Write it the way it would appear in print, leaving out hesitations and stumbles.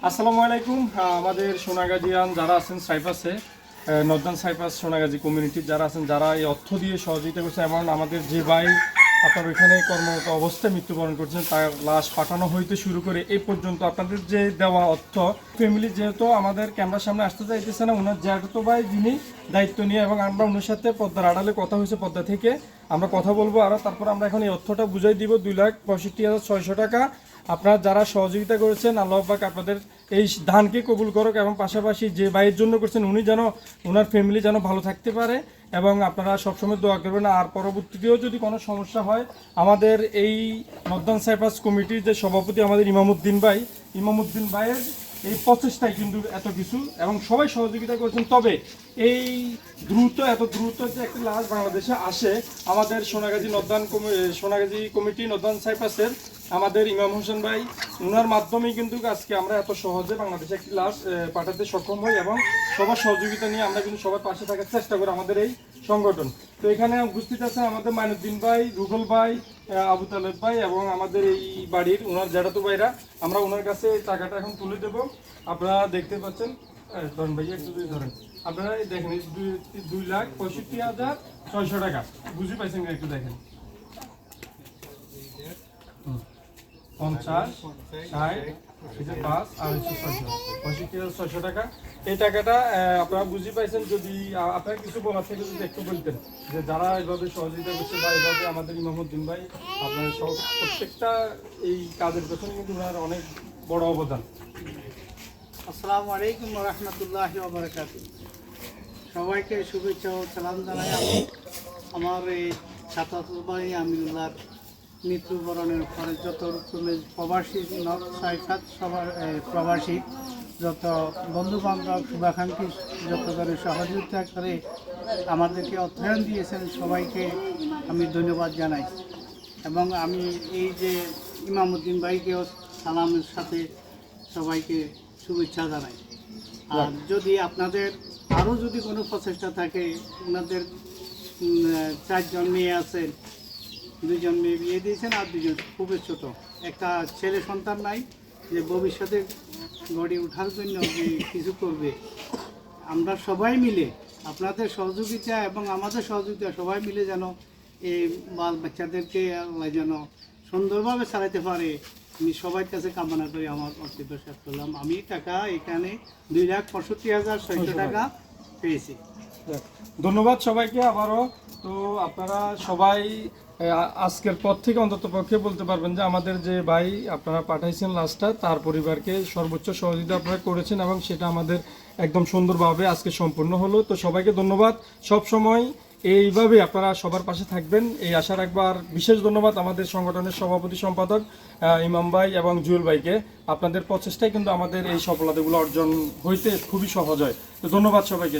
আসসালামু আলাইকুম। আমাদের সোনাগাজীয়ান যারা আছেন সাইপ্রাসে, নর্দার্ন সাইপ্রাস সোনাগাজী কমিউনিটির যারা আছেন, যারা এই অর্থ দিয়ে সহযোগিতা করছে, এমন আমাদের যে ভাই আপনার ওইখানে কর্মরত অবস্থায় মৃত্যুবরণ করছেন, তার লাশ পাঠানো হইতে শুরু করে এই পর্যন্ত আপনাদের যে দেওয়া অর্থ, ফ্যামিলি যেহেতু আমাদের ক্যামেরার সামনে আসতে চাইতেছে না, ওনার জ্যাঠতো ভাই যিনি দায়িত্ব নিয়ে, এবং আমরা ওনার সাথে পদ্মার আড়ালে কথা হয়েছে, পদ্মা থেকে আমরা কথা বলবো, আর তারপর আমরা এখন এই অর্থটা বুঝাই দিব। 2,65,600 টাকা আপনারা যারা সহযোগিতা করেছেন, আল্লাহ পাক আপনাদের এই ধানকে কবুল করুক, এবং পাশাপাশি যে ভাইয়ের জন্য করছেন উনি যেন, ওনার ফ্যামিলি যেন ভালো থাকতে পারে, এবং আপনারা সবসময় দোয়া করবেন। আর পরবর্তীতেও যদি কোনো সমস্যা হয়, আমাদের এই নর্দার্ন সাইপ্রাস কমিটির যে সভাপতি আমাদের ইমামউদ্দিন ভাইয়ের এই প্রচেষ্টায় কিন্তু এত কিছু, এবং সবাই সহযোগিতা করেছেন। তবে এই এত দ্রুত যে একটি লাশ বাংলাদেশে আসে, আমাদের সোনাগাজী কমিটি নর্দার্ন সাইপ্রাসের আমাদের ইমাম হোসেন ভাই, ওনার মাধ্যমেই কিন্তু আজকে আমরা এত সহজে বাংলাদেশে একটি লাশ পাঠাতে সক্ষম হই, এবং সবার সহযোগিতা নিয়ে আমরা কিন্তু সবার পাশে থাকার চেষ্টা করি আমাদের এই সংগঠন। তো এখানে উপস্থিত আছেন আমাদের মাইনুদ্দিন ভাই, রুবেল ভাই, আবু তালেব ভাই, এবং আমাদের এই বাড়ির ওনার জ্যাঠাতো ভাইরা। আমরা ওনার কাছে টাকাটা এখন তুলে দেবো। আপনারা দেখতে পাচ্ছেন, ধরেন ভাই একটু ধরেন, আপনারা দেখেন 2,65,600 টাকা। বুঝতে পাইছেন একটু দেখেন, 50, 60, 5 আর 65,600 টাকা। এই টাকাটা আপনারা বুঝতে পাইছেন। যদি আপনার কিছু বলার থেকে যদি একটু বলতেন, যে যারা এইভাবে সহযোগিতা করছে, বা এইভাবে আমাদের ইমামউদ্দিন ভাই, আপনার সব প্রত্যেকটা এই কাজের পেছনে কিন্তু ওনার অনেক বড় অবদান। আসসালামু আলাইকুম ওয়া রাহমাতুল্লাহি ওয়া বারাকাতুহু। সবাইকে শুভেচ্ছা ও সালাম জানাই। আমি আমার এই ছাত্র ভাই আমিনুল্লাহর মৃত্যুবরণের পরে যত রকমের প্রবাসী নর্থ সাইপ্রাস সবার প্রবাসী যত বন্ধুবান্ধব শুভাকাঙ্ক্ষী যত করে সহযোগিতা করে আমাদেরকে অর্থায়ন দিয়েছেন, সবাইকে আমি ধন্যবাদ জানাই। এবং আমি এই যে ইমামউদ্দিন ভাইকেও সালামের সাথে সবাইকে শুভেচ্ছা জানাই। আর যদি আপনাদের আরও যদি কোনো প্রচেষ্টা থাকে, ওনাদের 4জন মেয়ে আছেন, 2জন মেয়ে বিয়ে দিয়েছেন, আর 2জন খুবই ছোট, একটা ছেলে সন্তান নাই, যে ভবিষ্যতে গড়ে ওঠার জন্য যে কিছু করবে। আমরা সবাই মিলে আপনাদের সহযোগিতা এবং আমাদের সহযোগিতা সবাই মিলে যেন এই বাচ্চাদেরকে যেন সুন্দরভাবে চালাতে পারে, আমি সবার কাছে কামনা করি। আমার বক্তব্য শেষ করলাম। আমি টাকা এখানে 2,65,600 টাকা পেয়েছি। ধন্যবাদ সবাইকে আবারও। তো আপনারা সবাই আজকের পর থেকে অন্তত পক্ষে বলতে পারবেন যে আমাদের যে ভাই আপনারা পাঠাইছেন লাস্টটা, তার পরিবারকে সর্বোচ্চ সহযোগিতা আপনারা করেছেন, এবং সেটা আমাদের একদম সুন্দরভাবে আজকে সম্পূর্ণ হলো। তো সবাইকে ধন্যবাদ। সব সময় এইভাবে আপনারা সবার পাশে থাকবেন এই আশা রাখবো। আর বিশেষ ধন্যবাদ আমাদের সংগঠনের সভাপতি সম্পাদক ইমাম ভাই এবং জুয়েল ভাইকে। আপনাদের প্রচেষ্টায় কিন্তু আমাদের এই সফলতাগুলো অর্জন হইতে খুবই সহজ হয়। তো ধন্যবাদ সবাইকে।